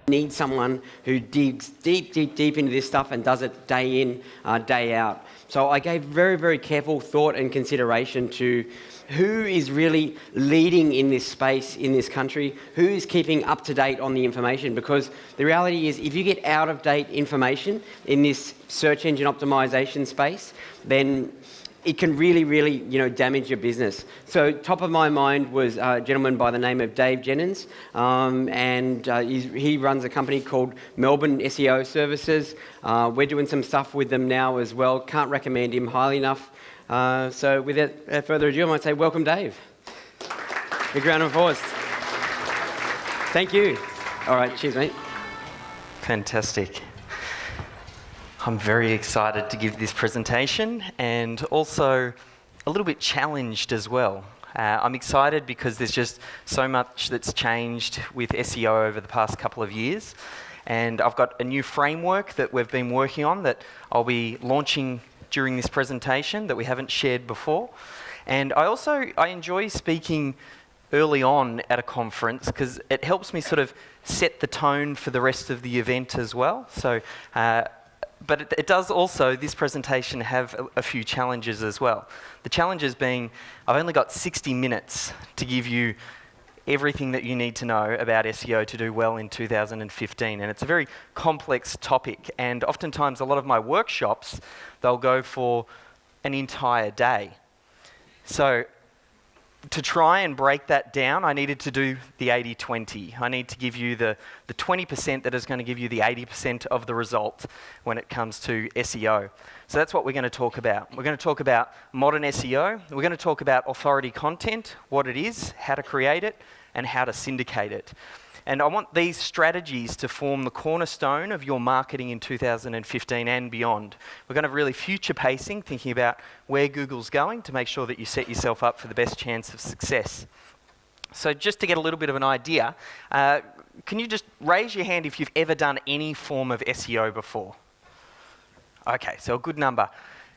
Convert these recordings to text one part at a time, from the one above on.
Need someone who digs deep into this stuff and does it day in, day out. So I gave very, very careful thought and consideration to who is really leading in this space in this country, who is keeping up to date on the information, because the reality is if you get out of date information in this search engine optimization space, then it can really, damage your business. So top of my mind was a gentleman by the name of Dave Jenyns, and he runs a company called Melbourne SEO Services. We're doing some stuff with them now as well. Can't recommend him highly enough. So without further ado, I might say welcome, Dave. Big round of applause. Thank you. All right, cheers, mate. Fantastic. I'm very excited to give this presentation and also a little bit challenged as well. I'm excited because there's just so much that's changed with SEO over the past couple of years, and I've got a new framework that we've been working on that I'll be launching during this presentation that we haven't shared before. And I enjoy speaking early on at a conference because it helps me sort of set the tone for the rest of the event as well. So. But it does also, this presentation, have a few challenges as well. The challenges being, I've only got 60 minutes to give you everything that you need to know about SEO to do well in 2015. And it's a very complex topic. And oftentimes, a lot of my workshops, they'll go for an entire day. So to try and break that down, I needed to do the 80-20. I need to give you the 20% that is going to give you the 80% of the result when it comes to SEO. So that's what we're going to talk about. We're going to talk about modern SEO. We're going to talk about authority content, what it is, how to create it, and how to syndicate it. And I want these strategies to form the cornerstone of your marketing in 2015 and beyond. We're going to really future pacing, thinking about where Google's going to make sure that you set yourself up for the best chance of success. So just to get a little bit of an idea, can you just raise your hand if you've ever done any form of SEO before? Okay, so a good number.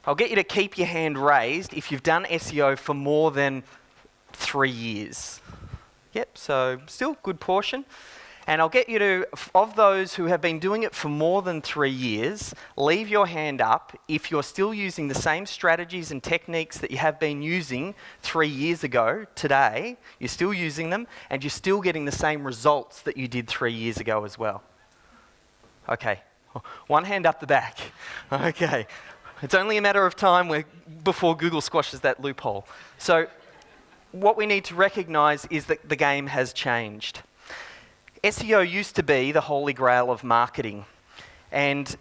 I'll get you to keep your hand raised if you've done SEO for more than 3 years. Yep, so still good portion. And I'll get you to, of those who have been doing it for more than 3 years, leave your hand up if you're still using the same strategies and techniques that you have been using 3 years ago today. You're still using them and you're still getting the same results that you did 3 years ago as well. Okay, one hand up the back. Okay, it's only a matter of time before Google squashes that loophole. So what we need to recognise is that the game has changed. SEO used to be the holy grail of marketing, and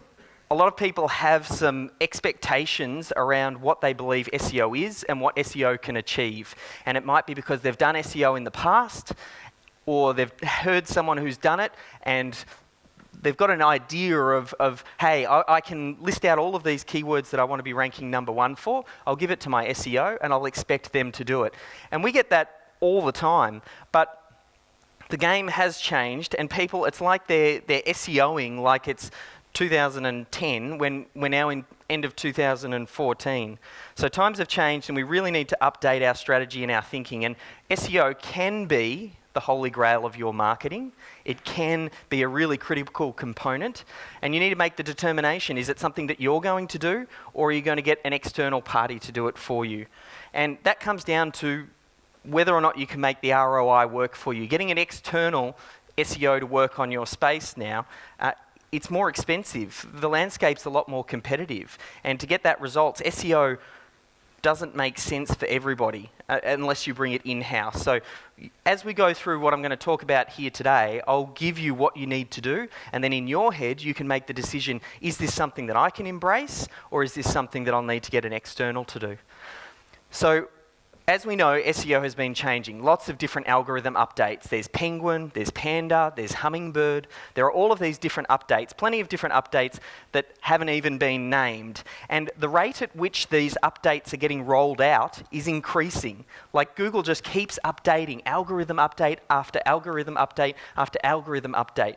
a lot of people have some expectations around what they believe SEO is and what SEO can achieve. And it might be because they've done SEO in the past, or they've heard someone who's done it and they've got an idea of hey, I can list out all of these keywords that I want to be ranking number 1 for. I'll give it to my SEO and I'll expect them to do it. And we get that all the time, but the game has changed and people, it's like they're SEOing like it's 2010 when we're now in end of 2014. So times have changed and we really need to update our strategy and our thinking. And SEO can be the holy grail of your marketing. It can be a really critical component, and you need to make the determination, is it something that you're going to do, or are you going to get an external party to do it for you? And that comes down to whether or not you can make the ROI work for you. Getting an external SEO to work on your space now, it's more expensive. The landscape's a lot more competitive, and to get that results, SEO doesn't make sense for everybody unless you bring it in-house. So as we go through what I'm going to talk about here today, I'll give you what you need to do, and then in your head you can make the decision, is this something that I can embrace, or is this something that I'll need to get an external to do? So as we know, SEO has been changing. Lots of different algorithm updates. There's Penguin, there's Panda, there's Hummingbird. There are all of these different updates, plenty of different updates that haven't even been named. And the rate at which these updates are getting rolled out is increasing. Like Google just keeps updating, algorithm update after algorithm update after algorithm update.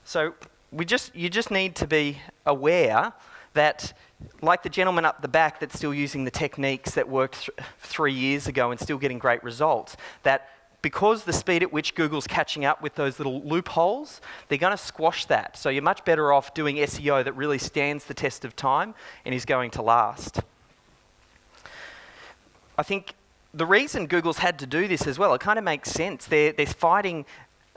So you just need to be aware that, like the gentleman up the back that's still using the techniques that worked 3 years ago and still getting great results, that because the speed at which Google's catching up with those little loopholes, they're going to squash that. So you're much better off doing SEO that really stands the test of time and is going to last. I think the reason Google's had to do this as well, it kind of makes sense. They're fighting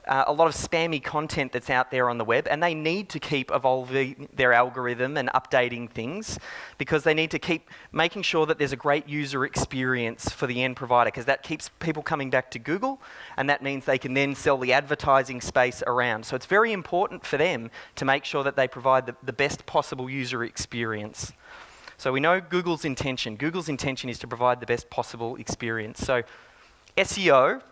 a lot of spammy content that's out there on the web, and they need to keep evolving their algorithm and updating things because they need to keep making sure that there's a great user experience for the end provider, because that keeps people coming back to Google, and that means they can then sell the advertising space around. So it's very important for them to make sure that they provide the best possible user experience. So we know Google's intention. Google's intention is to provide the best possible experience. So SEO,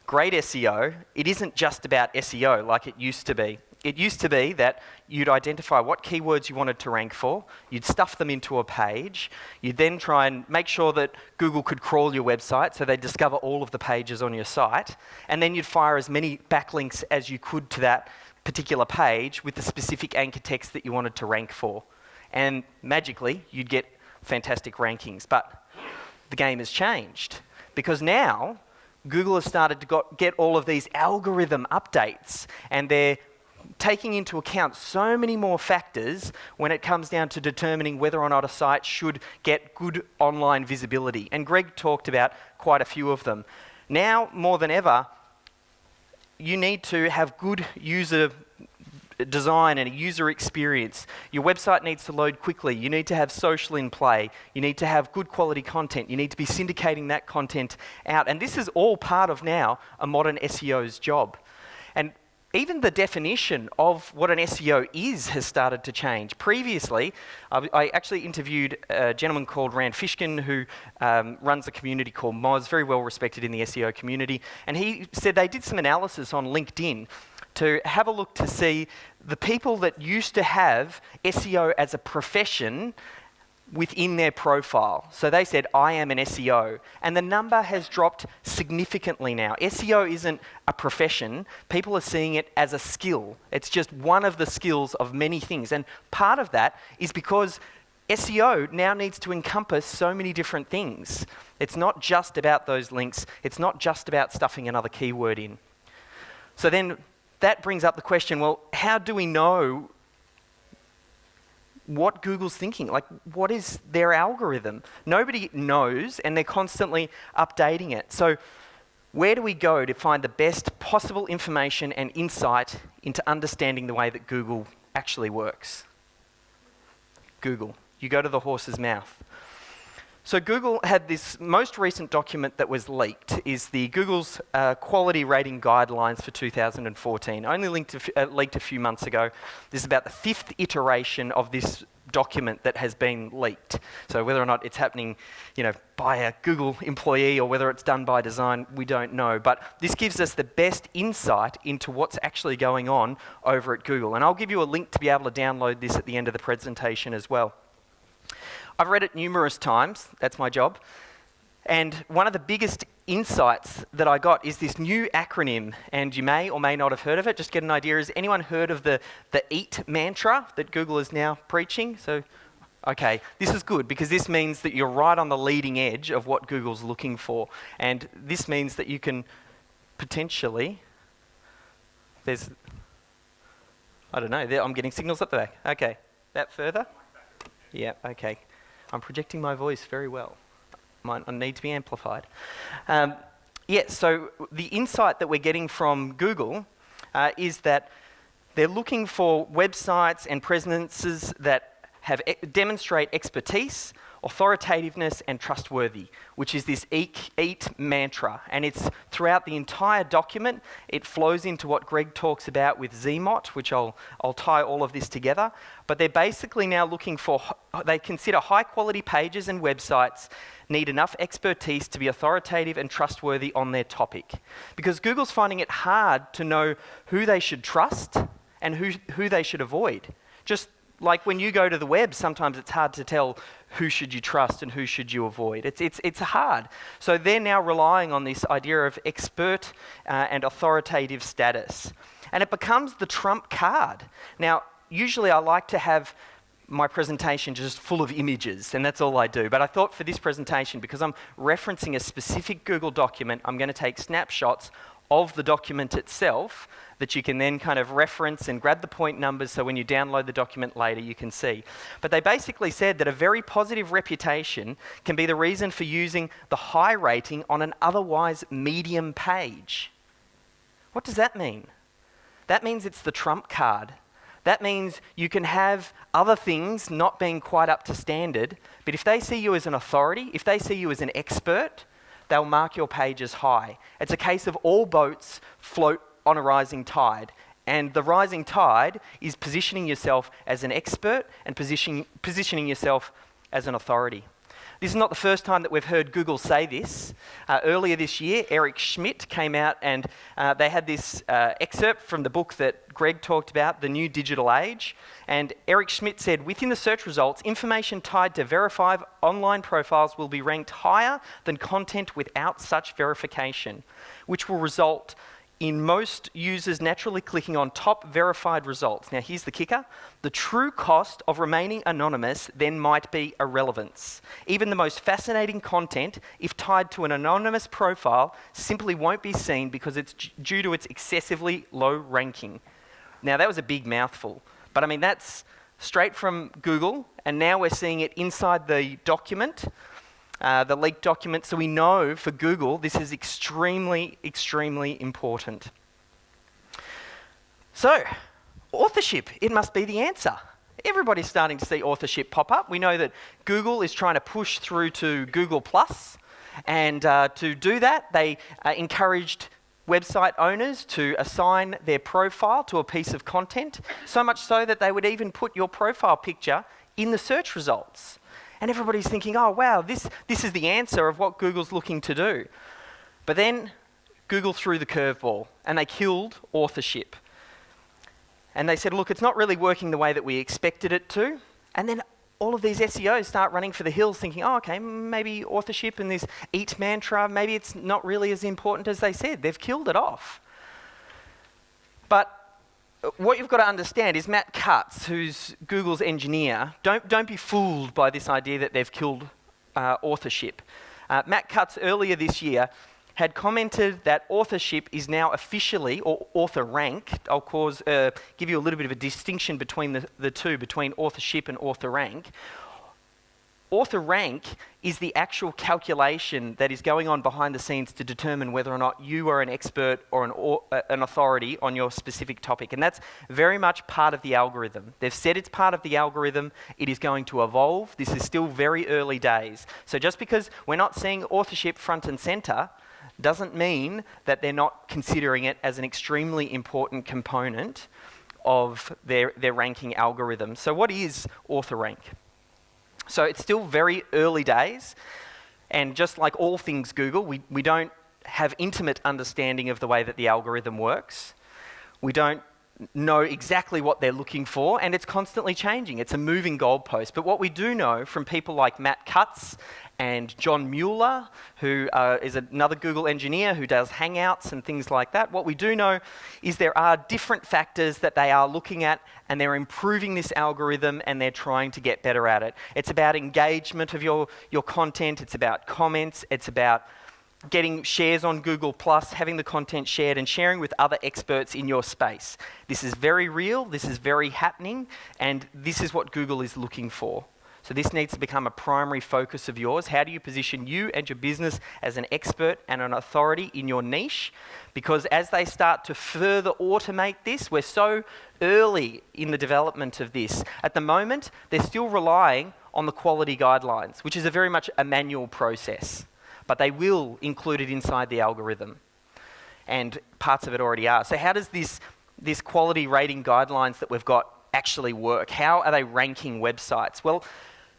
great SEO, it isn't just about SEO like it used to be. It used to be that you'd identify what keywords you wanted to rank for, you'd stuff them into a page, you'd then try and make sure that Google could crawl your website so they'd discover all of the pages on your site, and then you'd fire as many backlinks as you could to that particular page with the specific anchor text that you wanted to rank for. And magically, you'd get fantastic rankings. But the game has changed because now Google has started to get all of these algorithm updates, and they're taking into account so many more factors when it comes down to determining whether or not a site should get good online visibility. And Greg talked about quite a few of them. Now, more than ever, you need to have good user design and a user experience. Your website needs to load quickly. You need to have social in play. You need to have good quality content. You need to be syndicating that content out. And this is all part of now a modern SEO's job. And even the definition of what an SEO is has started to change. Previously, I actually interviewed a gentleman called Rand Fishkin who runs a community called Moz, very well respected in the SEO community. And he said they did some analysis on LinkedIn to have a look to see the people that used to have SEO as a profession within their profile. So they said, I am an SEO. And the number has dropped significantly now. SEO isn't a profession. People are seeing it as a skill. It's just one of the skills of many things. And part of that is because SEO now needs to encompass so many different things. It's not just about those links. It's not just about stuffing another keyword in. So then that brings up the question, well, how do we know what Google's thinking? Like, what is their algorithm? Nobody knows, and they're constantly updating it. So where do we go to find the best possible information and insight into understanding the way that Google actually works? Google. You go to the horse's mouth. So Google had this most recent document that was leaked, is the Google's quality rating guidelines for 2014. Only leaked a few months ago. This is about the 5th iteration of this document that has been leaked. So whether or not it's happening, by a Google employee or whether it's done by design, we don't know. But this gives us the best insight into what's actually going on over at Google. And I'll give you a link to be able to download this at the end of the presentation as well. I've read it numerous times, that's my job, and one of the biggest insights that I got is this new acronym, and you may or may not have heard of it. Just to get an idea, has anyone heard of the EAT mantra that Google is now preaching? So, okay, this is good because this means that you're right on the leading edge of what Google's looking for, and this means that you can potentially, I don't know, I'm getting signals at the back. Okay, that further? Yeah, okay. I'm projecting my voice very well. Might need to be amplified. So the insight that we're getting from Google is that they're looking for websites and presences that demonstrate expertise, authoritativeness, and trustworthy, which is this EAT mantra. And it's throughout the entire document. It flows into what Greg talks about with ZMOT, which I'll tie all of this together. But they're basically now looking for, they consider high quality pages and websites need enough expertise to be authoritative and trustworthy on their topic. Because Google's finding it hard to know who they should trust and who they should avoid. Just like when you go to the web, sometimes it's hard to tell who should you trust and who should you avoid. It's hard. So they're now relying on this idea of expert and authoritative status. And it becomes the trump card. Now, usually I like to have my presentation just full of images, and that's all I do. But I thought for this presentation, because I'm referencing a specific Google document, I'm going to take snapshots of the document itself that you can then kind of reference and grab the point numbers so when you download the document later you can see. But they basically said that a very positive reputation can be the reason for using the high rating on an otherwise medium page. What does that mean? That means it's the trump card. That means you can have other things not being quite up to standard, but if they see you as an authority, if they see you as an expert, they'll mark your page as high. It's a case of all boats float on a rising tide. And the rising tide is positioning yourself as an expert and positioning yourself as an authority. This is not the first time that we've heard Google say this. Earlier this year, Eric Schmidt came out and they had this excerpt from the book that Greg talked about, The New Digital Age. And Eric Schmidt said, within the search results, information tied to verified online profiles will be ranked higher than content without such verification, which will result in most users naturally clicking on top verified results. Now here's the kicker. The true cost of remaining anonymous then might be irrelevance. Even the most fascinating content, if tied to an anonymous profile, simply won't be seen because it's due to its excessively low ranking. Now that was a big mouthful, but I mean that's straight from Google, and now we're seeing it inside the document, the leaked document, so we know for Google this is extremely, extremely important. So, authorship, it must be the answer. Everybody's starting to see authorship pop up. We know that Google is trying to push through to Google+, and to do that, they encouraged website owners to assign their profile to a piece of content, so much so that they would even put your profile picture in the search results. And everybody's thinking, oh wow, this is the answer of what Google's looking to do. But then Google threw the curveball and they killed authorship. And they said, look, it's not really working the way that we expected it to. And then all of these SEOs start running for the hills thinking, oh, okay, maybe authorship and this EAT mantra, maybe it's not really as important as they said. They've killed it off. But what you've got to understand is Matt Cutts, who's Google's engineer, don't be fooled by this idea that they've killed authorship. Matt Cutts earlier this year had commented that authorship is now officially, or author rank, I'll give you a little bit of a distinction between the two, between authorship and author rank. Author rank is the actual calculation that is going on behind the scenes to determine whether or not you are an expert or an authority on your specific topic. And that's very much part of the algorithm. They've said it's part of the algorithm. It is going to evolve. This is still very early days. So just because we're not seeing authorship front and center doesn't mean that they're not considering it as an extremely important component of their ranking algorithm. So what is author rank? So it's still very early days, and just like all things Google, we don't have intimate understanding of the way that the algorithm works. We don't know exactly what they're looking for, and it's constantly changing. It's a moving goalpost. But what we do know from people like Matt Cutts and John Mueller, who is another Google engineer who does Hangouts and things like that, what we do know is there are different factors that they are looking at, and they're improving this algorithm and they're trying to get better at it. It's about engagement of your content, it's about comments, it's about getting shares on Google+, having the content shared and sharing with other experts in your space. This is very real, this is very happening, and this is what Google is looking for. So this needs to become a primary focus of yours. How do you position you and your business as an expert and an authority in your niche? Because as they start to further automate this, we're so early in the development of this. At the moment, they're still relying on the quality guidelines, which is very much a manual process. But they will include it inside the algorithm. And parts of it already are. So how does this quality rating guidelines that we've got actually work? How are they ranking websites? Well,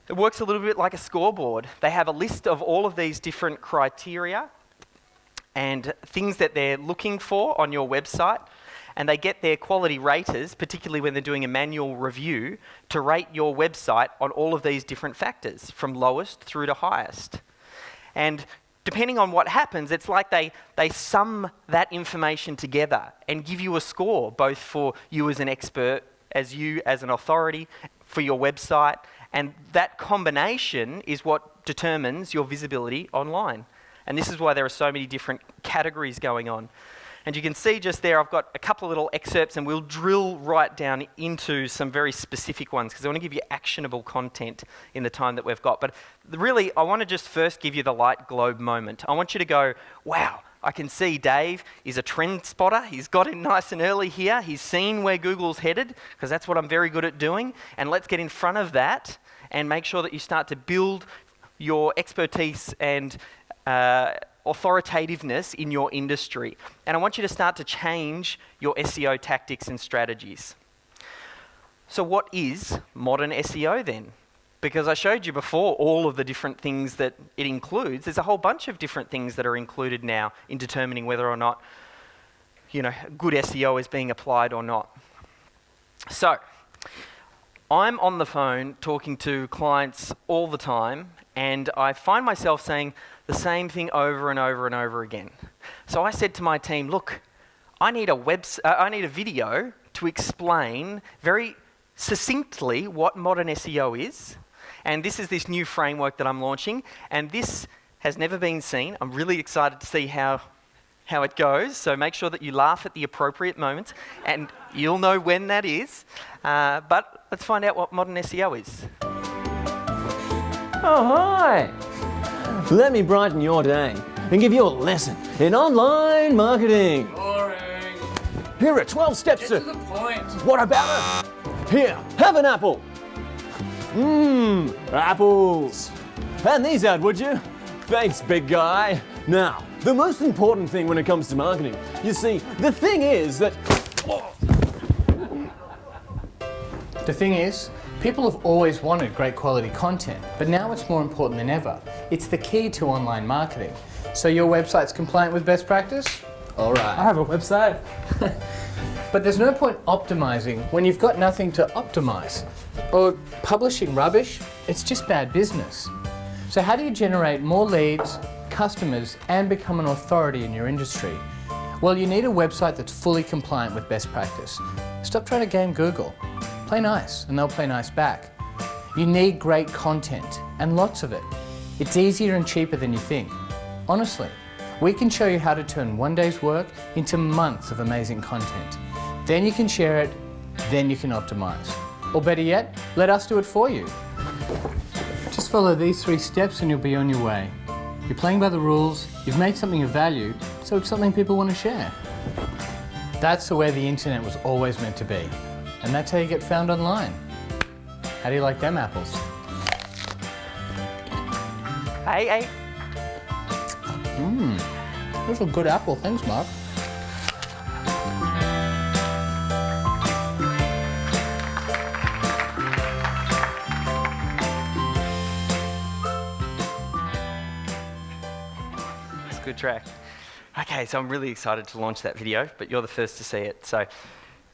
it works a little bit like a scoreboard. They have a list of all of these different criteria and things that they're looking for on your website, and they get their quality raters, particularly when they're doing a manual review, to rate your website on all of these different factors, from lowest through to highest. And depending on what happens, it's like they sum that information together and give you a score, both for you as an expert, as you as an authority, for your website, and that combination is what determines your visibility online. And this is why there are so many different categories going on. And you can see just there, I've got a couple of little excerpts, and we'll drill right down into some very specific ones, because I want to give you actionable content in the time that we've got. But really, I want to just first give you the light globe moment. I want you to go, wow, I can see Dave is a trend spotter. He's got in nice and early here. He's seen where Google's headed, because that's what I'm very good at doing. And let's get in front of that and make sure that you start to build your expertise and authoritativeness in your industry. And I want you to start to change your SEO tactics and strategies. So what is modern SEO then? Because I showed you before all of the different things that it includes. There's a whole bunch of different things that are included now in determining whether or not, good SEO is being applied or not. So, I'm on the phone talking to clients all the time, and I find myself saying the same thing over and over and over again. So I said to my team, look, I need a video to explain very succinctly what modern SEO is. And this is this new framework that I'm launching, and this has never been seen. I'm really excited to see how it goes, so make sure that you laugh at the appropriate moments, and you'll know when that is. But let's find out what modern SEO is. Oh, hi! Let me brighten your day and give you a lesson in online marketing. Boring. Here are 12 steps Get to the point. What about it? Here, have an apple. Apples. Hand these out, would you? Thanks, big guy. Now, the most important thing when it comes to marketing, you see, the thing is that... The thing is, people have always wanted great quality content, but now it's more important than ever. It's the key to online marketing. So your website's compliant with best practice? All right. I have a website. But there's no point optimizing when you've got nothing to optimize. Or publishing rubbish, it's just bad business. So how do you generate more leads, customers, and become an authority in your industry? Well, you need a website that's fully compliant with best practice. Stop trying to game Google. Play nice, and they'll play nice back. You need great content, and lots of it. It's easier and cheaper than you think. Honestly, we can show you how to turn one day's work into months of amazing content. Then you can share it, then you can optimize. Or better yet, let us do it for you. Just follow these 3 steps and you'll be on your way. You're playing by the rules, you've made something of value, so it's something people want to share. That's the way the internet was always meant to be. And that's how you get found online. How do you like them apples? Hey. That's a good apple. Thanks, Mark. It's a good track. Okay, so I'm really excited to launch that video, but you're the first to see it. So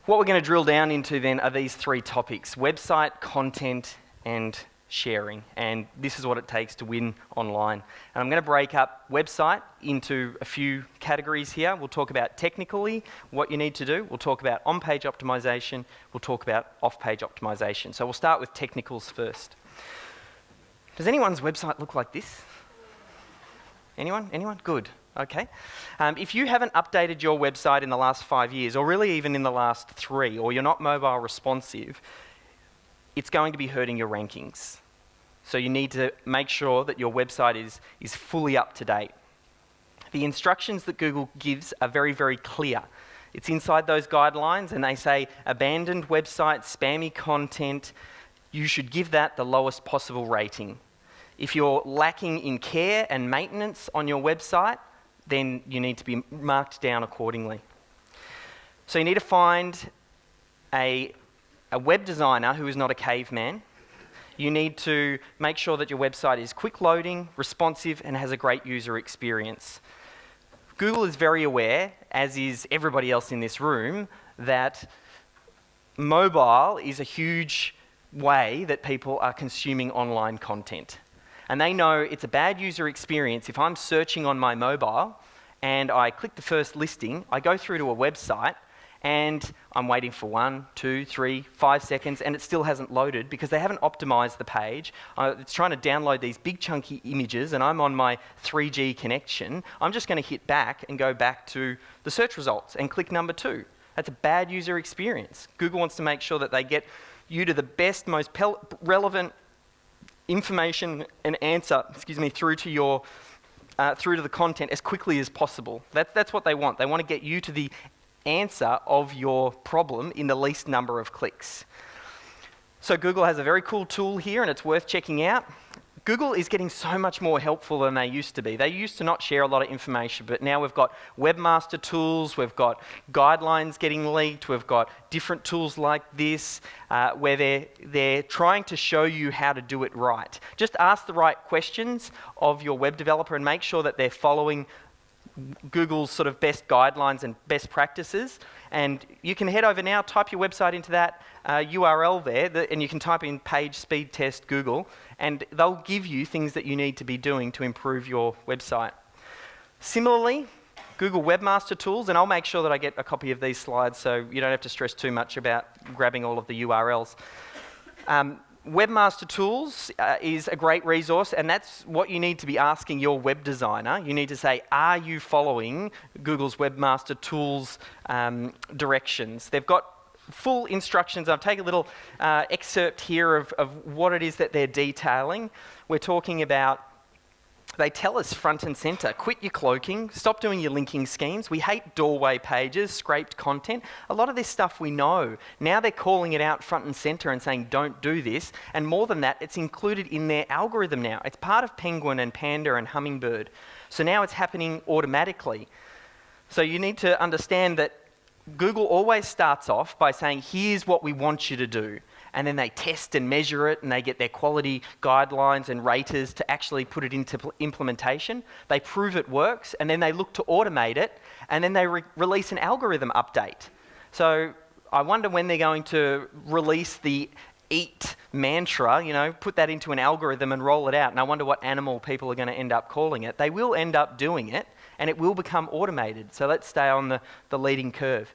what we're going to drill down into then are these 3 topics: website, content, and sharing. And this is what it takes to win online. And I'm going to break up website into a few categories here. We'll talk about technically what you need to do. We'll talk about on-page optimization. We'll talk about off-page optimization. So we'll start with technicals first. Does anyone's website look like this? Anyone? Good. Okay. If you haven't updated your website in the last 5 years, or really even in the last 3, or you're not mobile responsive, it's going to be hurting your rankings. So you need to make sure that your website is fully up to date. The instructions that Google gives are very, very clear. It's inside those guidelines, and they say abandoned website, spammy content, you should give that the lowest possible rating. If you're lacking in care and maintenance on your website, then you need to be marked down accordingly. So you need to find a web designer who is not a caveman. You need to make sure that your website is quick loading, responsive, and has a great user experience. Google is very aware, as is everybody else in this room, that mobile is a huge way that people are consuming online content. And they know it's a bad user experience if I'm searching on my mobile and I click the first listing, I go through to a website, and I'm waiting for 1, 2, 3, 5 seconds, and it still hasn't loaded because they haven't optimized the page. It's trying to download these big chunky images, and I'm on my 3G connection. I'm just going to hit back and go back to the search results and click number 2. That's a bad user experience. Google wants to make sure that they get you to the best, most relevant information and answer, through to your through to the content as quickly as possible. That's what they want. They want to get you to the answer of your problem in the least number of clicks. So Google has a very cool tool here, and it's worth checking out. Google is getting so much more helpful than they used to be. They used to not share a lot of information, but now we've got webmaster tools, we've got guidelines getting leaked, we've got different tools like this where they're trying to show you how to do it right. Just ask the right questions of your web developer and make sure that they're following Google's sort of best guidelines and best practices. And you can head over now, type your website into that URL there, and you can type in page speed test Google, and they'll give you things that you need to be doing to improve your website. Similarly, Google Webmaster Tools, and I'll make sure that I get a copy of these slides so you don't have to stress too much about grabbing all of the URLs. Webmaster Tools is a great resource, and that's what you need to be asking your web designer. You need to say, are you following Google's Webmaster Tools directions? They've got full instructions. I'll take a little excerpt here of what it is that they're detailing. We're talking about, they tell us front and center, quit your cloaking, stop doing your linking schemes. We hate doorway pages, scraped content. A lot of this stuff we know. Now they're calling it out front and center and saying don't do this. And more than that, it's included in their algorithm now. It's part of Penguin and Panda and Hummingbird. So now it's happening automatically. So you need to understand that Google always starts off by saying, here's what we want you to do. And then they test and measure it, and they get their quality guidelines and raters to actually put it into implementation. They prove it works, and then they look to automate it, and then they release an algorithm update. So I wonder when they're going to release the EAT mantra, put that into an algorithm and roll it out. And I wonder what animal people are going to end up calling it. They will end up doing it, and it will become automated. So let's stay on the leading curve.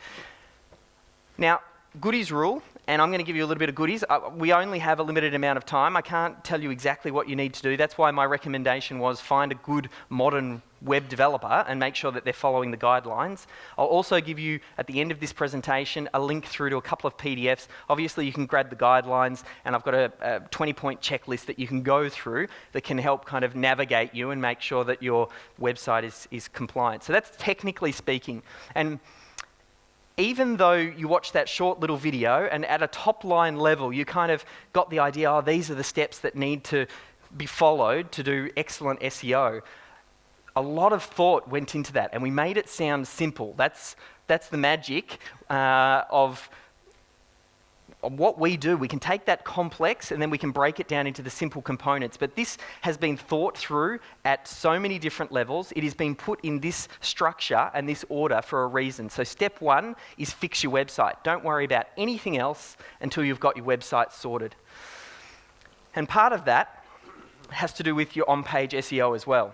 Now, goodies rule, and I'm going to give you a little bit of goodies. We only have a limited amount of time. I can't tell you exactly what you need to do. That's why my recommendation was find a good modern web developer and make sure that they're following the guidelines. I'll also give you, at the end of this presentation, a link through to a couple of PDFs. Obviously, you can grab the guidelines, and I've got a 20-point checklist that you can go through that can help kind of navigate you and make sure that your website is compliant. So that's technically speaking. And even though you watch that short little video and at a top line level, you kind of got the idea, oh, these are the steps that need to be followed to do excellent SEO. A lot of thought went into that, and we made it sound simple. That's the magic of what we do. We can take that complex and then we can break it down into the simple components. But this has been thought through at so many different levels. It has been put in this structure and this order for a reason. So step 1 is fix your website. Don't worry about anything else until you've got your website sorted. And part of that has to do with your on-page SEO as well.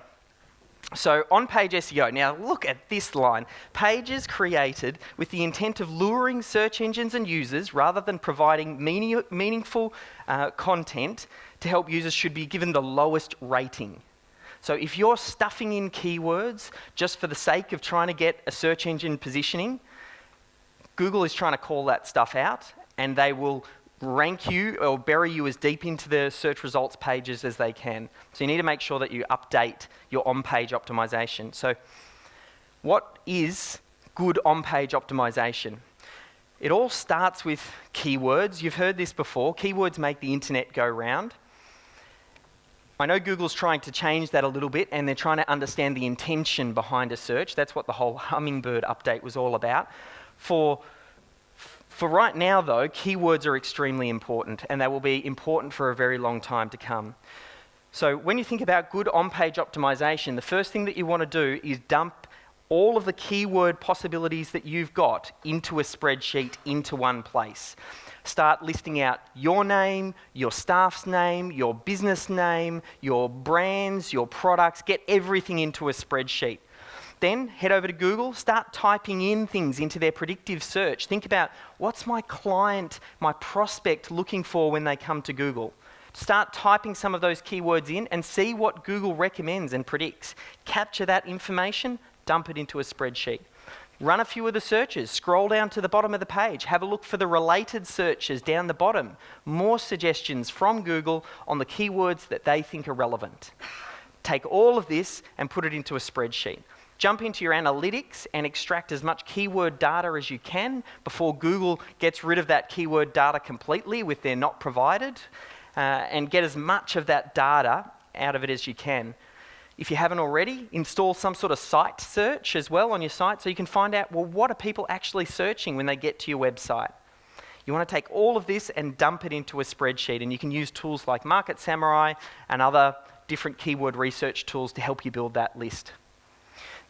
So on-page SEO, now look at this line. Pages created with the intent of luring search engines and users rather than providing meaningful content to help users should be given the lowest rating. So if you're stuffing in keywords just for the sake of trying to get a search engine positioning, Google is trying to call that stuff out, and they will rank you or bury you as deep into the search results pages as they can. So you need to make sure that you update your on-page optimization. So what is good on-page optimization? It all starts with keywords. You've heard this before. Keywords make the internet go round. I know Google's trying to change that a little bit, and they're trying to understand the intention behind a search. That's what the whole Hummingbird update was all about. For right now, though, keywords are extremely important, and they will be important for a very long time to come. So when you think about good on-page optimization, the first thing that you want to do is dump all of the keyword possibilities that you've got into a spreadsheet into one place. Start listing out your name, your staff's name, your business name, your brands, your products. Get everything into a spreadsheet. Then head over to Google, start typing in things into their predictive search. Think about, what's my client, my prospect looking for when they come to Google? Start typing some of those keywords in and see what Google recommends and predicts. Capture that information, dump it into a spreadsheet. Run a few of the searches, scroll down to the bottom of the page, have a look for the related searches down the bottom. More suggestions from Google on the keywords that they think are relevant. Take all of this and put it into a spreadsheet. Jump into your analytics and extract as much keyword data as you can before Google gets rid of that keyword data completely with their not provided, and get as much of that data out of it as you can. If you haven't already, install some sort of site search as well on your site so you can find out, well, what are people actually searching when they get to your website? You want to take all of this and dump it into a spreadsheet, and you can use tools like Market Samurai and other different keyword research tools to help you build that list.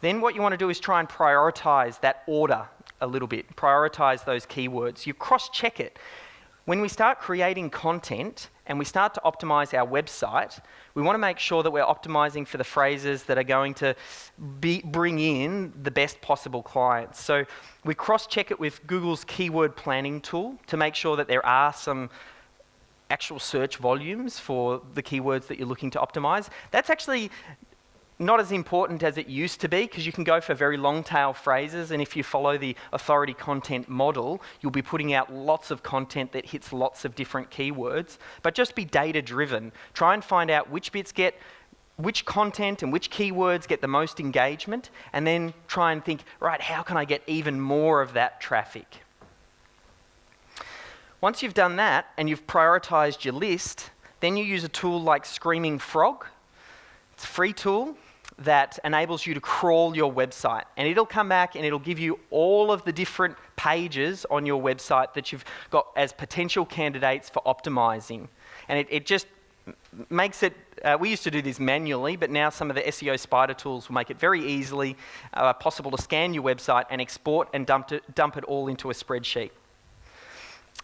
Then what you want to do is try and prioritize that order a little bit. Prioritize those keywords. You cross-check it. When we start creating content and we start to optimize our website, we want to make sure that we're optimizing for the phrases that are going to bring in the best possible clients. So we cross-check it with Google's keyword planning tool to make sure that there are some actual search volumes for the keywords that you're looking to optimize. That's actually not as important as it used to be, because you can go for very long tail phrases, and if you follow the authority content model, you'll be putting out lots of content that hits lots of different keywords. But just be data driven. Try and find out which bits get, which content and which keywords get the most engagement, and then try and think, right, how can I get even more of that traffic? Once you've done that and you've prioritized your list, then you use a tool like Screaming Frog. It's a free tool that enables you to crawl your website, and it'll come back and it'll give you all of the different pages on your website that you've got as potential candidates for optimizing. And it just makes it, we used to do this manually, but now some of the SEO spider tools will make it very easily possible to scan your website and export and dump it all into a spreadsheet.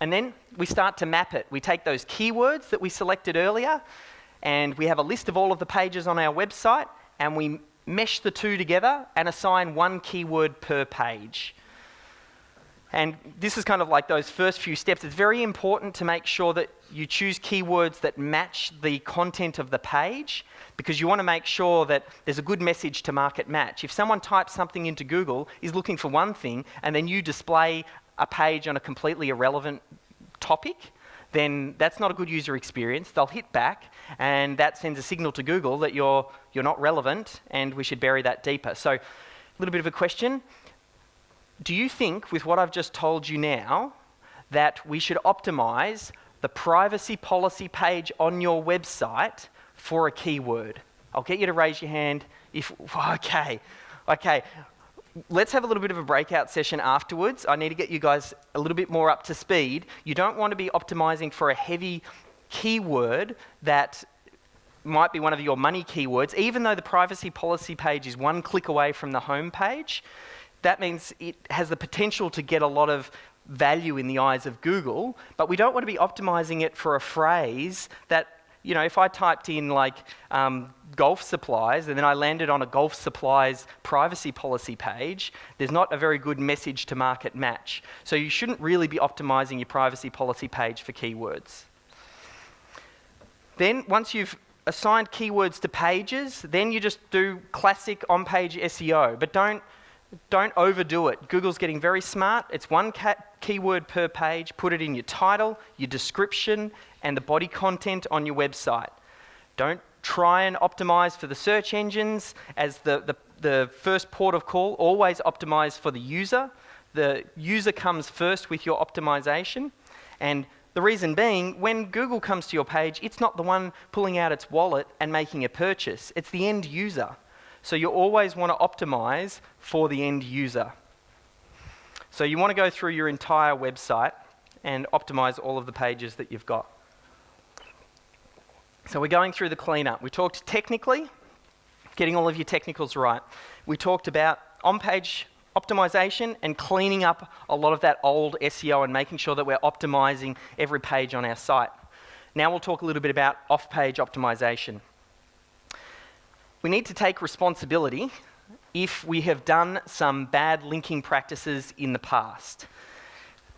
And then we start to map it. We take those keywords that we selected earlier, and we have a list of all of the pages on our website, and we mesh the two together and assign one keyword per page. And this is kind of like those first few steps. It's very important to make sure that you choose keywords that match the content of the page, because you want to make sure that there's a good message to market match. If someone types something into Google, is looking for one thing, and then you display a page on a completely irrelevant topic, then that's not a good user experience. They'll hit back, and that sends a signal to Google that you're not relevant, and we should bury that deeper. So, a little bit of a question. Do you think, with what I've just told you now, that we should optimize the privacy policy page on your website for a keyword? I'll get you to raise your hand if, okay. Let's have a little bit of a breakout session afterwards. I need to get you guys a little bit more up to speed. You don't want to be optimizing for a heavy keyword that might be one of your money keywords, even though the privacy policy page is one click away from the home page. That means it has the potential to get a lot of value in the eyes of Google, but we don't want to be optimizing it for a phrase that, you know, if I typed in like golf supplies and then I landed on a golf supplies privacy policy page, there's not a very good message to market match. So you shouldn't really be optimizing your privacy policy page for keywords. Then once you've assigned keywords to pages, then you just do classic on-page SEO, but don't overdo it. Google's getting very smart. It's one keyword per page. Put it in your title, your description, and the body content on your website. Don't try and optimize for the search engines as the first port of call. Always optimize for the user. The user comes first with your optimization. And the reason being, when Google comes to your page, it's not the one pulling out its wallet and making a purchase. It's the end user. So you always want to optimize for the end user. So you want to go through your entire website and optimize all of the pages that you've got. So we're going through the cleanup. We talked technically, getting all of your technicals right. We talked about on-page optimization and cleaning up a lot of that old SEO and making sure that we're optimizing every page on our site. Now we'll talk a little bit about off-page optimization. We need to take responsibility if we have done some bad linking practices in the past.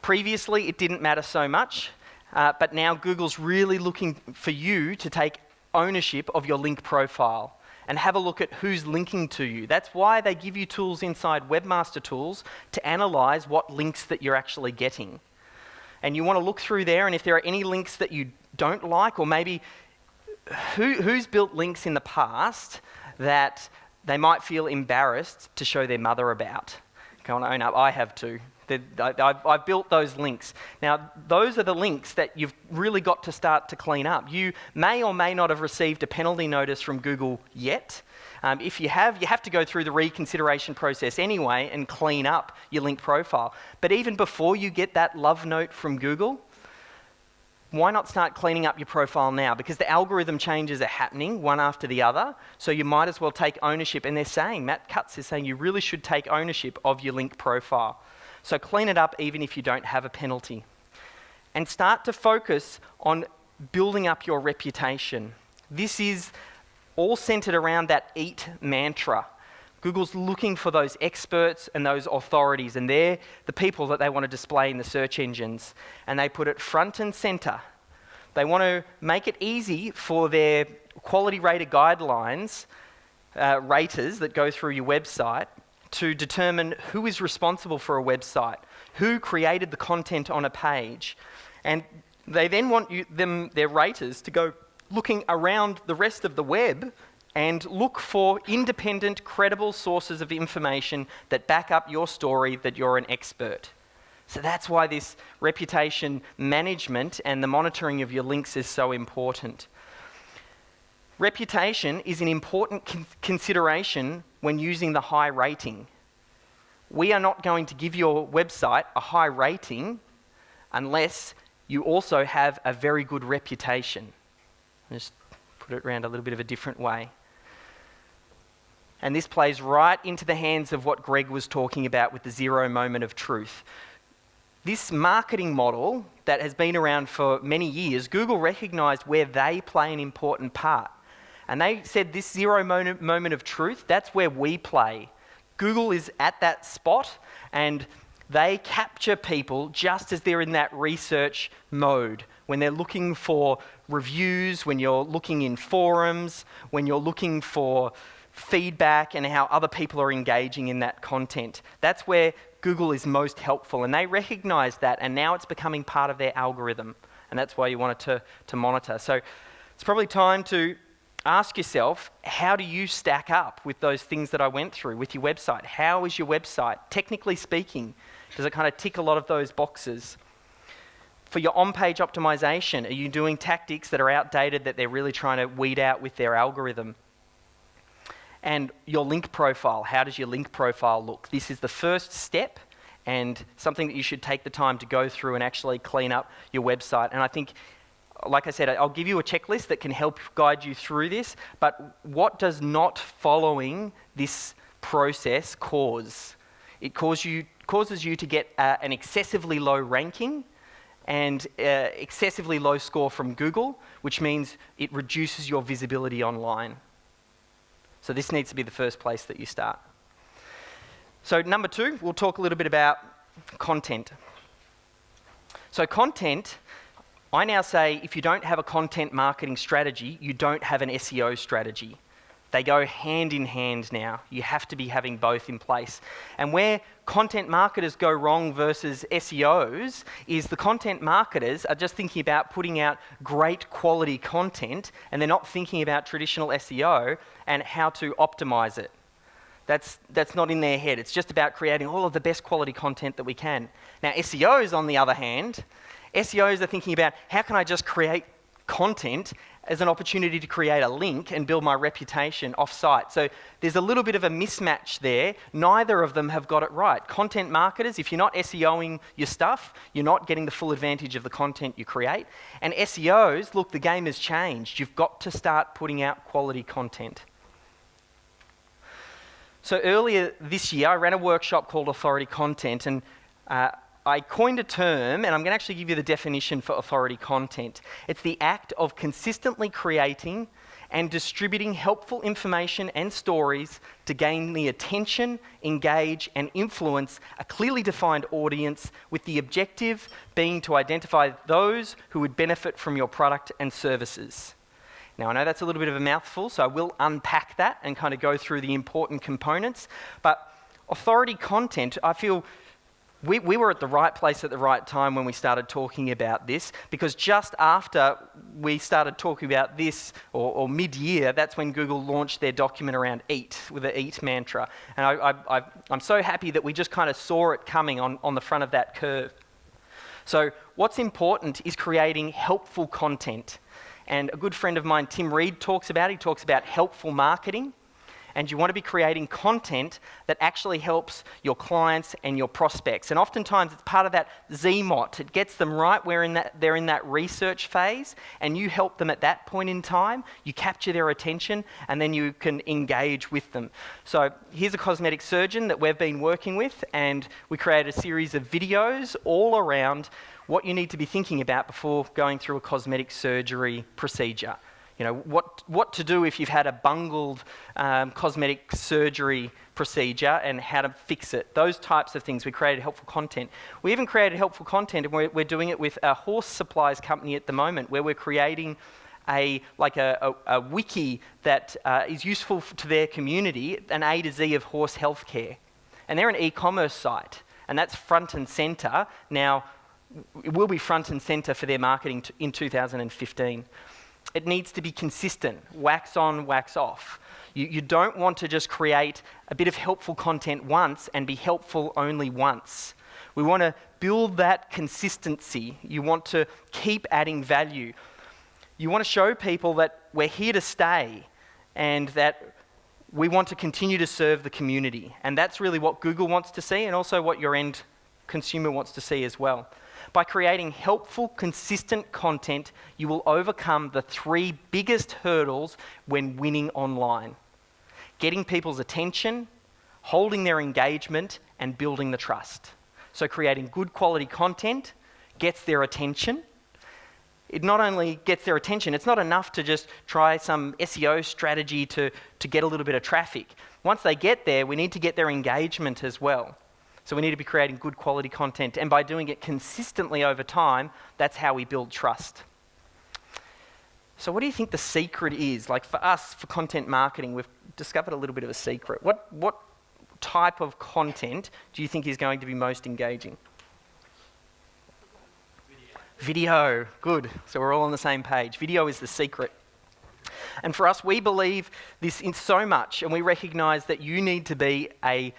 Previously, it didn't matter so much, but now Google's really looking for you to take ownership of your link profile and have a look at who's linking to you. That's why they give you tools inside Webmaster Tools to analyze what links that you're actually getting. And you want to look through there, and if there are any links that you don't like, or maybe who's built links in the past that they might feel embarrassed to show their mother about. Go on, own up, I have too. I've built those links. Now, those are the links that you've really got to start to clean up. You may or may not have received a penalty notice from Google yet. If you have to go through the reconsideration process anyway and clean up your link profile. But even before you get that love note from Google, why not start cleaning up your profile now? Because the algorithm changes are happening one after the other, so you might as well take ownership. And they're saying, Matt Cutts is saying, you really should take ownership of your link profile. So clean it up even if you don't have a penalty. And start to focus on building up your reputation. This is all centered around that EAT mantra. Google's looking for those experts and those authorities, and they're the people that they want to display in the search engines. And they put it front and center. They want to make it easy for their quality rater guidelines, raters that go through your website, to determine who is responsible for a website, who created the content on a page. And they then want their raters to go looking around the rest of the web and look for independent, credible sources of information that back up your story that you're an expert. So that's why this reputation management and the monitoring of your links is so important. Reputation is an important consideration when using the high rating. We are not going to give your website a high rating unless you also have a very good reputation. I'll just put it around a little bit of a different way. And this plays right into the hands of what Greg was talking about with the 0 moment of truth. This marketing model that has been around for many years, Google recognized where they play an important part. And they said this 0 moment of truth, that's where we play. Google is at that spot and they capture people just as they're in that research mode. When they're looking for reviews, when you're looking in forums, when you're looking for feedback and how other people are engaging in that content. That's where Google is most helpful, and they recognize that, and now it's becoming part of their algorithm, and that's why you want it to monitor. So it's probably time to ask yourself, how do you stack up with those things that I went through with your website? How is your website, technically speaking? Does it kind of tick a lot of those boxes? For your on-page optimization, are you doing tactics that are outdated that they're really trying to weed out with their algorithm? And your link profile, how does your link profile look? This is the first step and something that you should take the time to go through and actually clean up your website. And I think, like I said, I'll give you a checklist that can help guide you through this, but what does not following this process cause? It causes you to get an excessively low ranking and excessively low score from Google, which means it reduces your visibility online. So this needs to be the first place that you start. So number 2, we'll talk a little bit about content. So content, I now say if you don't have a content marketing strategy, you don't have an SEO strategy. They go hand in hand now. You have to be having both in place. And where content marketers go wrong versus SEOs is the content marketers are just thinking about putting out great quality content and they're not thinking about traditional SEO and how to optimize it. That's not in their head. It's just about creating all of the best quality content that we can. Now, SEOs, on the other hand, SEOs are thinking about how can I just create content as an opportunity to create a link and build my reputation off-site. So there's a little bit of a mismatch there. Neither of them have got it right. Content marketers, if you're not SEOing your stuff, you're not getting the full advantage of the content you create. And SEOs, look, the game has changed. You've got to start putting out quality content. So earlier this year, I ran a workshop called Authority Content, and I coined a term, and I'm going to actually give you the definition for authority content. It's the act of consistently creating and distributing helpful information and stories to gain the attention, engage, and influence a clearly defined audience, with the objective being to identify those who would benefit from your product and services. Now, I know that's a little bit of a mouthful, so I will unpack that and kind of go through the important components. But authority content, I feel we were at the right place at the right time when we started talking about this, because just after we started talking about this, or mid-year, that's when Google launched their document around EAT, with the EAT mantra. And I'm so happy that we just kind of saw it coming on the front of that curve. So what's important is creating helpful content. And a good friend of mine, Tim Reed, talks about helpful marketing. And you want to be creating content that actually helps your clients and your prospects. And oftentimes it's part of that ZMOT. It gets them right where they're in that research phase, and you help them at that point in time. You capture their attention, and then you can engage with them. So here's a cosmetic surgeon that we've been working with, and we created a series of videos all around what you need to be thinking about before going through a cosmetic surgery procedure. You know, what to do if you've had a bungled cosmetic surgery procedure and how to fix it. Those types of things. We created helpful content. We even created helpful content, and we're doing it with a horse supplies company at the moment, where we're creating a wiki that is useful to their community, an A to Z of horse healthcare. And they're an e-commerce site, and that's front and centre. Now, it will be front and centre for their marketing in 2015. It needs to be consistent, wax on, wax off. You don't want to just create a bit of helpful content once and be helpful only once. We want to build that consistency. You want to keep adding value. You want to show people that we're here to stay and that we want to continue to serve the community. And that's really what Google wants to see, and also what your end consumer wants to see as well. By creating helpful, consistent content, you will overcome the 3 biggest hurdles when winning online: getting people's attention, holding their engagement, and building the trust. So creating good quality content gets their attention. It not only gets their attention, it's not enough to just try some SEO strategy to get a little bit of traffic. Once they get there, we need to get their engagement as well. So we need to be creating good quality content, and by doing it consistently over time, that's how we build trust. So what do you think the secret is? Like for us, for content marketing, we've discovered a little bit of a secret. What type of content do you think is going to be most engaging? Video, good. So we're all on the same page. Video is the secret. And for us, we believe this in so much, and we recognise that you need to be a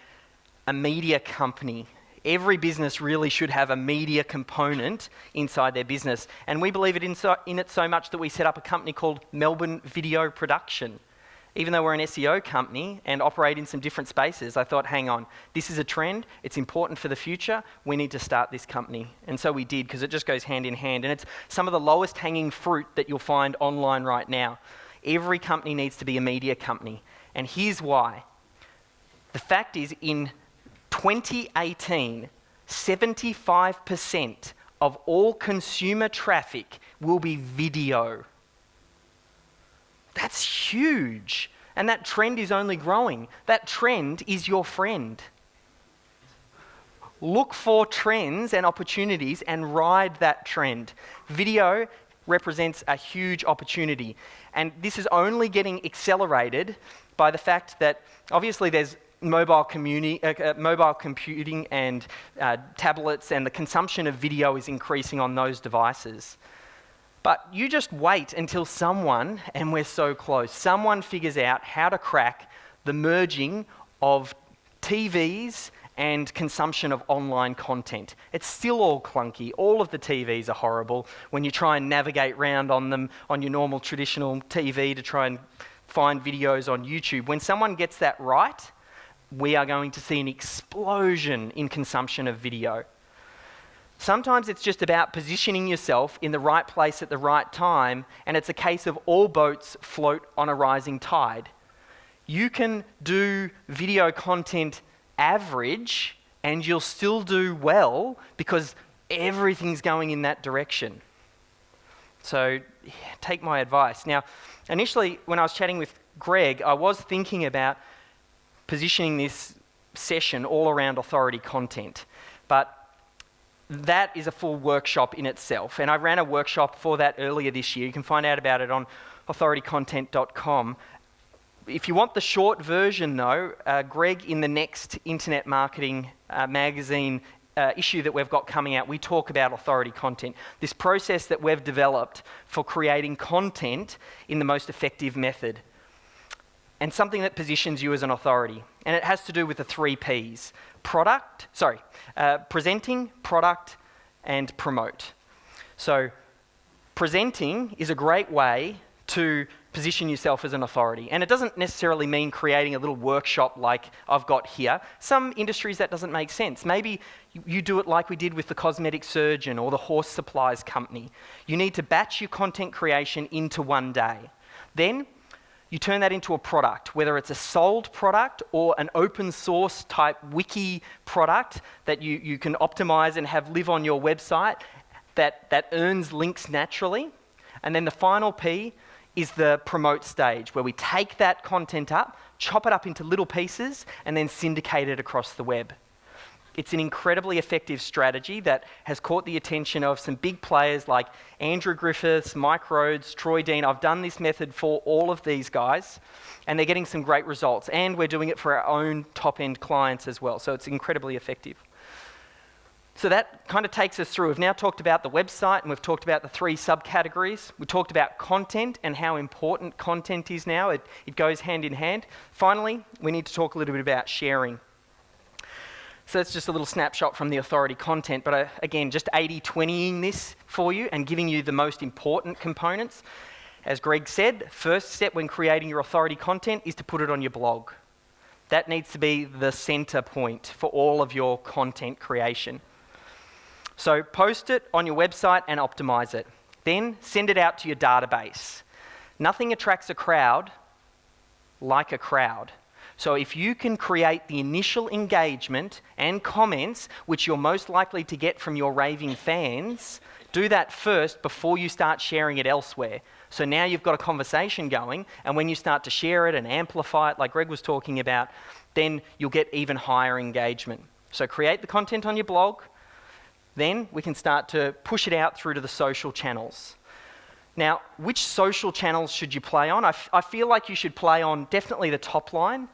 media company. Every business really should have a media component inside their business. And we believe in it so much that we set up a company called Melbourne Video Production. Even though we're an SEO company and operate in some different spaces, I thought, hang on, this is a trend, it's important for the future, we need to start this company. And so we did, because it just goes hand in hand. And it's some of the lowest hanging fruit that you'll find online right now. Every company needs to be a media company. And here's why. The fact is, in 2018, 75% of all consumer traffic will be video. That's huge. And that trend is only growing. That trend is your friend. Look for trends and opportunities and ride that trend. Video represents a huge opportunity. And this is only getting accelerated by the fact that obviously there's mobile computing and tablets, and the consumption of video is increasing on those devices. But you just wait until someone, and we're so close, someone figures out how to crack the merging of TVs and consumption of online content. It's still all clunky. All of the TVs are horrible when you try and navigate around on them on your normal traditional TV to try and find videos on YouTube. When someone gets that right, we are going to see an explosion in consumption of video. Sometimes it's just about positioning yourself in the right place at the right time, and it's a case of all boats float on a rising tide. You can do video content average and you'll still do well because everything's going in that direction. So take my advice. Now, initially, when I was chatting with Greg, I was thinking about positioning this session all around authority content, but that is a full workshop in itself, and I ran a workshop for that earlier this year. You can find out about it on authoritycontent.com. If you want the short version though, Greg, in the next Internet Marketing magazine issue that we've got coming out, we talk about authority content, this process that we've developed for creating content in the most effective method, and something that positions you as an authority. And it has to do with the 3 Ps: presenting, product, and promote. So presenting is a great way to position yourself as an authority. And it doesn't necessarily mean creating a little workshop like I've got here. Some industries that doesn't make sense. Maybe you do it like we did with the cosmetic surgeon or the horse supplies company. You need to batch your content creation into one day. Then you turn that into a product, whether it's a sold product or an open source type wiki product that you can optimize and have live on your website that earns links naturally. And then the final P is the promote stage, where we take that content up, chop it up into little pieces, and then syndicate it across the web. It's an incredibly effective strategy that has caught the attention of some big players like Andrew Griffiths, Mike Rhodes, Troy Dean. I've done this method for all of these guys, and they're getting some great results. And we're doing it for our own top-end clients as well, so it's incredibly effective. So that kind of takes us through. We've now talked about the website, and we've talked about the 3 subcategories. We talked about content and how important content is now. It goes hand in hand. Finally, we need to talk a little bit about sharing. So that's just a little snapshot from the authority content, but again, just 80-20ing this for you and giving you the most important components. As Greg said, first step when creating your authority content is to put it on your blog. That needs to be the center point for all of your content creation. So post it on your website and optimize it. Then send it out to your database. Nothing attracts a crowd like a crowd. So if you can create the initial engagement and comments, which you're most likely to get from your raving fans, do that first before you start sharing it elsewhere. So now you've got a conversation going, and when you start to share it and amplify it, like Greg was talking about, then you'll get even higher engagement. So create the content on your blog. Then we can start to push it out through to the social channels. Now, which social channels should you play on? I feel like you should play on definitely the top line,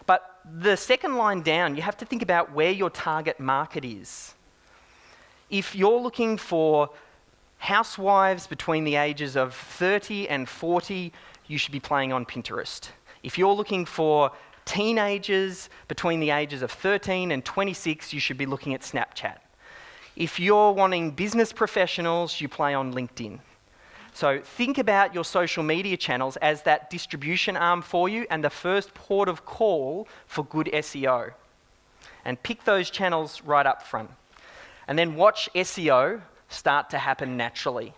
but the second line down, you have to think about where your target market is. If you're looking for housewives between the ages of 30 and 40, you should be playing on Pinterest. If you're looking for teenagers between the ages of 13 and 26, you should be looking at Snapchat. If you're wanting business professionals, you play on LinkedIn. So think about your social media channels as that distribution arm for you and the first port of call for good SEO. And pick those channels right up front. And then watch SEO start to happen naturally.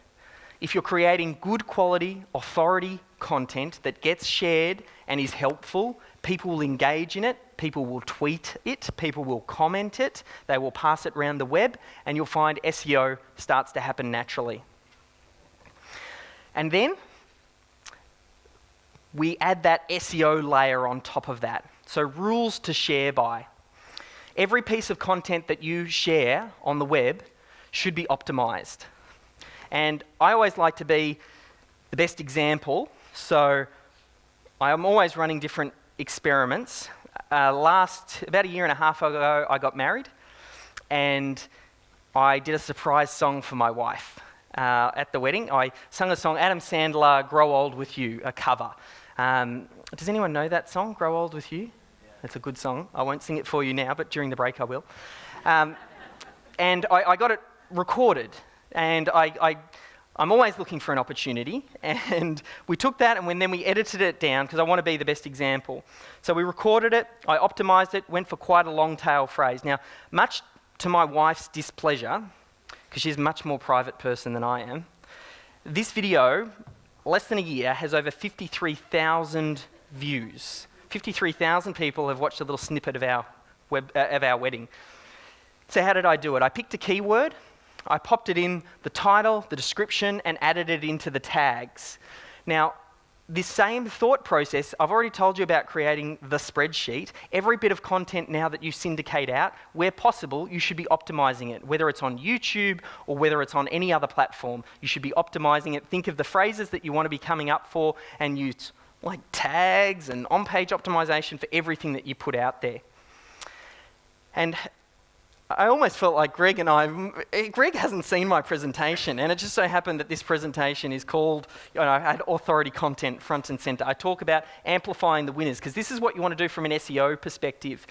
If you're creating good quality, authority content that gets shared and is helpful, people will engage in it, people will tweet it, people will comment it, they will pass it around the web, and you'll find SEO starts to happen naturally. And then we add that SEO layer on top of that. So rules to share by. Every piece of content that you share on the web should be optimized. And I always like to be the best example, so I am always running different experiments. About a year and a half ago, I got married, and I did a surprise song for my wife. At the wedding, I sung a song, Adam Sandler, Grow Old With You, a cover. Does anyone know that song, Grow Old With You? Yeah. It's a good song. I won't sing it for you now, but during the break I will. And I got it recorded, and I'm always looking for an opportunity, and we took that and then we edited it down because I want to be the best example. So we recorded it, I optimized it, went for quite a long tail phrase. Now, much to my wife's displeasure, because she's a much more private person than I am, this video, less than a year, has over 53,000 views. 53,000 people have watched a little snippet of our wedding. So how did I do it? I picked a keyword, I popped it in the title, the description, and added it into the tags. Now, this same thought process, I've already told you about creating the spreadsheet. Every bit of content now that you syndicate out, where possible, you should be optimizing it. Whether it's on YouTube or whether it's on any other platform, you should be optimizing it. Think of the phrases that you want to be coming up for and use like tags and on-page optimization for everything that you put out there. And I almost felt like Greg hasn't seen my presentation, and it just so happened that this presentation is called, I had authority content front and center. I talk about amplifying the winners, because this is what you want to do from an SEO perspective.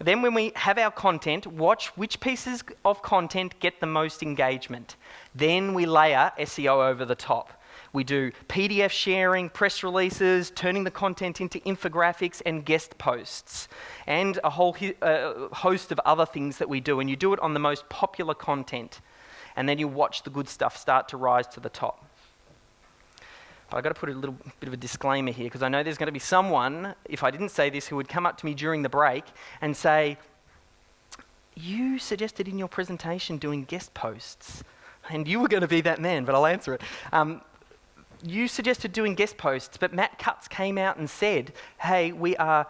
Then when we have our content, watch which pieces of content get the most engagement. Then we layer SEO over the top. We do PDF sharing, press releases, turning the content into infographics and guest posts, and a whole host of other things that we do. And you do it on the most popular content. And then you watch the good stuff start to rise to the top. I've got to put a little bit of a disclaimer here, because I know there's going to be someone, if I didn't say this, who would come up to me during the break and say, "You suggested in your presentation doing guest posts." And you were going to be that man, but I'll answer it. You suggested doing guest posts, but Matt Cutts came out and said, hey, we are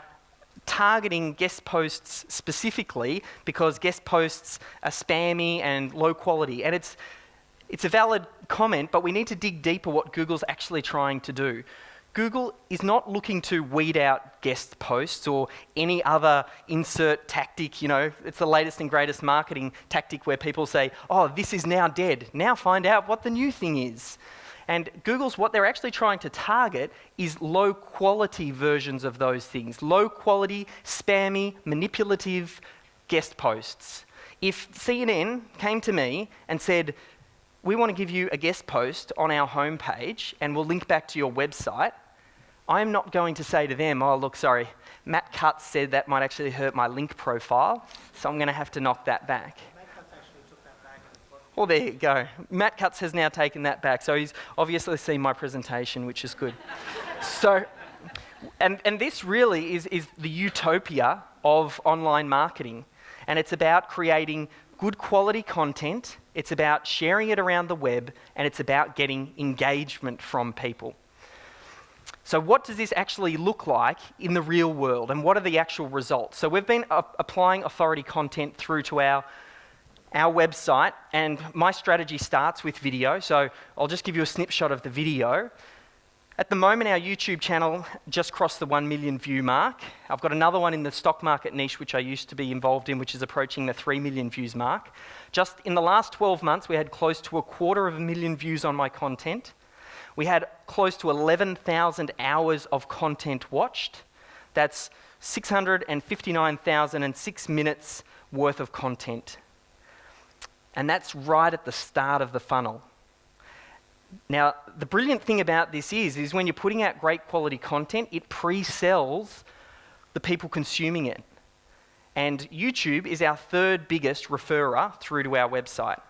targeting guest posts specifically because guest posts are spammy and low quality. And it's a valid comment, but we need to dig deeper what Google's actually trying to do. Google is not looking to weed out guest posts or any other insert tactic. It's the latest and greatest marketing tactic where people say, oh, this is now dead. Now find out what the new thing is. And what they're actually trying to target is low quality versions of those things. Low quality, spammy, manipulative guest posts. If CNN came to me and said, we want to give you a guest post on our homepage and we'll link back to your website, I'm not going to say to them, oh, look, sorry, Matt Cutts said that might actually hurt my link profile, so I'm going to have to knock that back. Well, there you go. Matt Cutts has now taken that back, so he's obviously seen my presentation, which is good. So, and this really is the utopia of online marketing. And it's about creating good quality content, it's about sharing it around the web, and it's about getting engagement from people. So what does this actually look like in the real world, and what are the actual results? So we've been applying authority content through to our website, and my strategy starts with video, so I'll just give you a snapshot of the video. At the moment, our YouTube channel just crossed the 1 million view mark. I've got another one in the stock market niche, which I used to be involved in, which is approaching the 3 million views mark. Just in the last 12 months, we had close to 250,000 views on my content. We had close to 11,000 hours of content watched. That's 659,006 minutes worth of content. And that's right at the start of the funnel. Now, the brilliant thing about this is when you're putting out great quality content, it pre-sells the people consuming it. And YouTube is our third biggest referrer through to our website.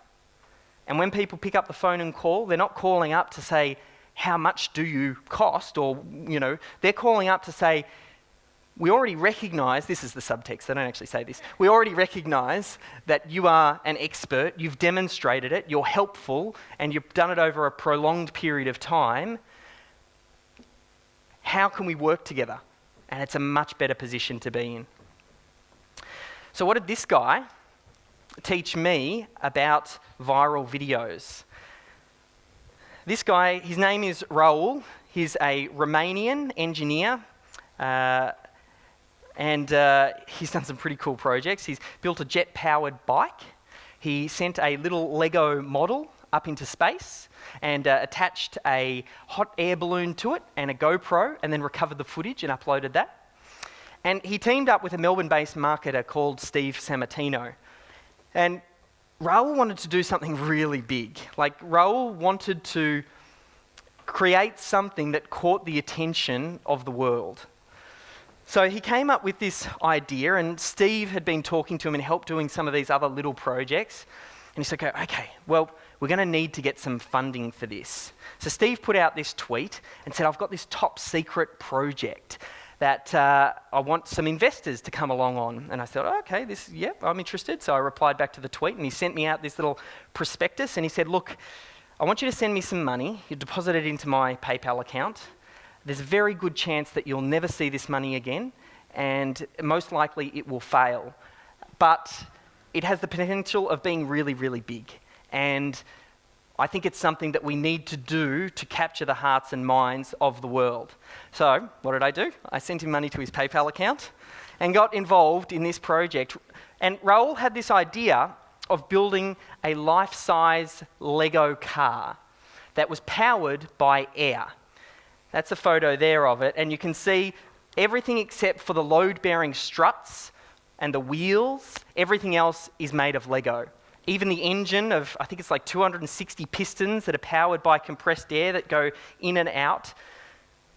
And when people pick up the phone and call, they're not calling up to say, how much do you cost? Or, they're calling up to say, we already recognize, this is the subtext, they don't actually say this, we already recognize that you are an expert, you've demonstrated it, you're helpful, and you've done it over a prolonged period of time. How can we work together? And it's a much better position to be in. So what did this guy teach me about viral videos? This guy, his name is Raul, he's a Romanian engineer, and he's done some pretty cool projects. He's built a jet-powered bike. He sent a little Lego model up into space and attached a hot air balloon to it and a GoPro, and then recovered the footage and uploaded that. And he teamed up with a Melbourne-based marketer called Steve Sammartino. And Raul wanted to do something really big. Raul wanted to create something that caught the attention of the world. So he came up with this idea, and Steve had been talking to him and helped doing some of these other little projects. And he said, okay, well, we're going to need to get some funding for this. So Steve put out this tweet and said, I've got this top secret project that I want some investors to come along on. And I thought, oh, okay, I'm interested. So I replied back to the tweet, and he sent me out this little prospectus, and he said, look, I want you to send me some money. You deposit it into my PayPal account. There's a very good chance that you'll never see this money again, and most likely it will fail. But it has the potential of being really, really big. And I think it's something that we need to do to capture the hearts and minds of the world. So what did I do? I sent him money to his PayPal account and got involved in this project. And Raoul had this idea of building a life-size Lego car that was powered by air. That's a photo there of it, and you can see everything except for the load-bearing struts and the wheels, everything else is made of Lego. Even the engine of, I think it's like 260 pistons that are powered by compressed air that go in and out.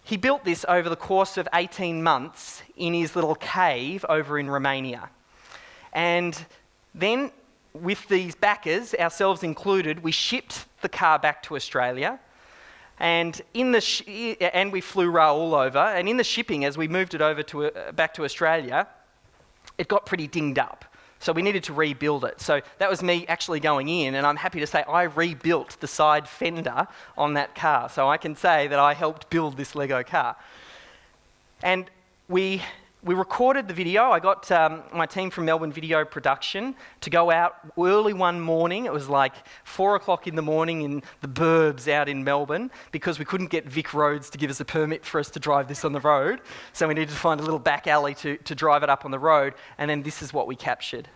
He built this over the course of 18 months in his little cave over in Romania. And then, with these backers, ourselves included, we shipped the car back to Australia. And and we flew Raoul over. And in the shipping, as we moved it over back to Australia, it got pretty dinged up. So we needed to rebuild it. So that was me actually going in, and I'm happy to say I rebuilt the side fender on that car. So I can say that I helped build this Lego car. And we recorded the video. I got my team from Melbourne Video Production to go out early one morning. It was like 4 o'clock in the morning in the burbs out in Melbourne, because we couldn't get Vic Roads to give us a permit for us to drive this on the road. So we needed to find a little back alley to drive it up on the road. And then this is what we captured.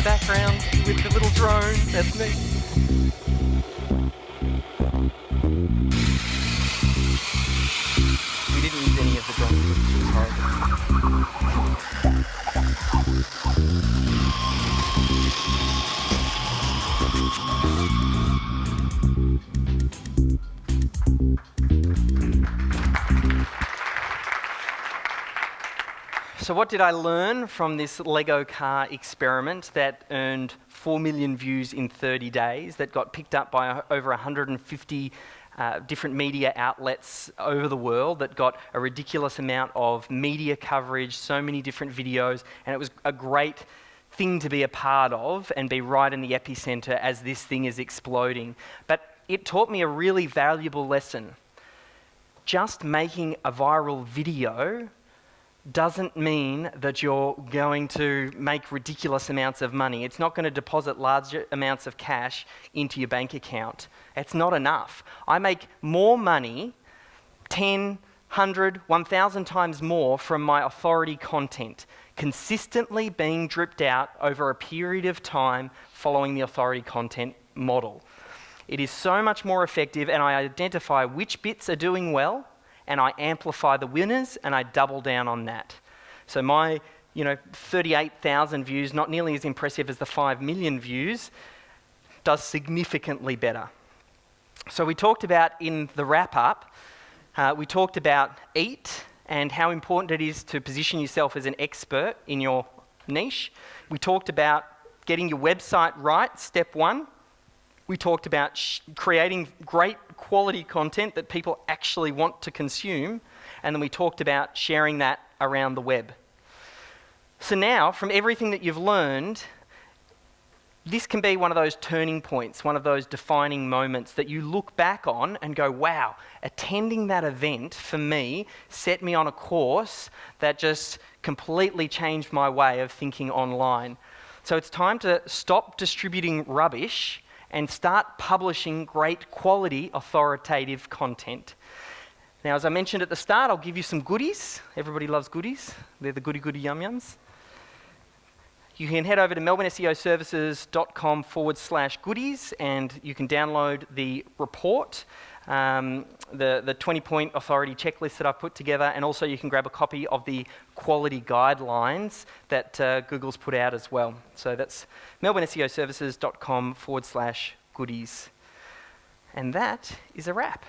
Background with the little drone, that's me. We didn't use any of the drone footage, it was horrible. So what did I learn from this Lego car experiment that earned 4 million views in 30 days, that got picked up by over 150 different media outlets over the world, that got a ridiculous amount of media coverage, so many different videos, and it was a great thing to be a part of and be right in the epicenter as this thing is exploding. But it taught me a really valuable lesson. Just making a viral video doesn't mean that you're going to make ridiculous amounts of money. It's not going to deposit large amounts of cash into your bank account. It's not enough. I make more money, 10, 100, 1,000 times more from my authority content, consistently being dripped out over a period of time following the authority content model. It is so much more effective, and I identify which bits are doing well, and I amplify the winners, and I double down on that. So my 38,000 views, not nearly as impressive as the 5 million views, does significantly better. So we talked about, in the wrap-up, we talked about EAT and how important it is to position yourself as an expert in your niche. We talked about getting your website right, step 1. We talked about creating great quality content that people actually want to consume. And then we talked about sharing that around the web. So now, from everything that you've learned, this can be one of those turning points, one of those defining moments that you look back on and go, wow, attending that event for me set me on a course that just completely changed my way of thinking online. So it's time to stop distributing rubbish and start publishing great quality authoritative content. Now, as I mentioned at the start, I'll give you some goodies. Everybody loves goodies. They're the goody yum yums. You can head over to melbourneseoservices.com/goodies and you can download the report, the 20-point authority checklist that I've put together, and also you can grab a copy of the quality guidelines that Google's put out as well. So that's melbourneseoservices.com/goodies. And that is a wrap.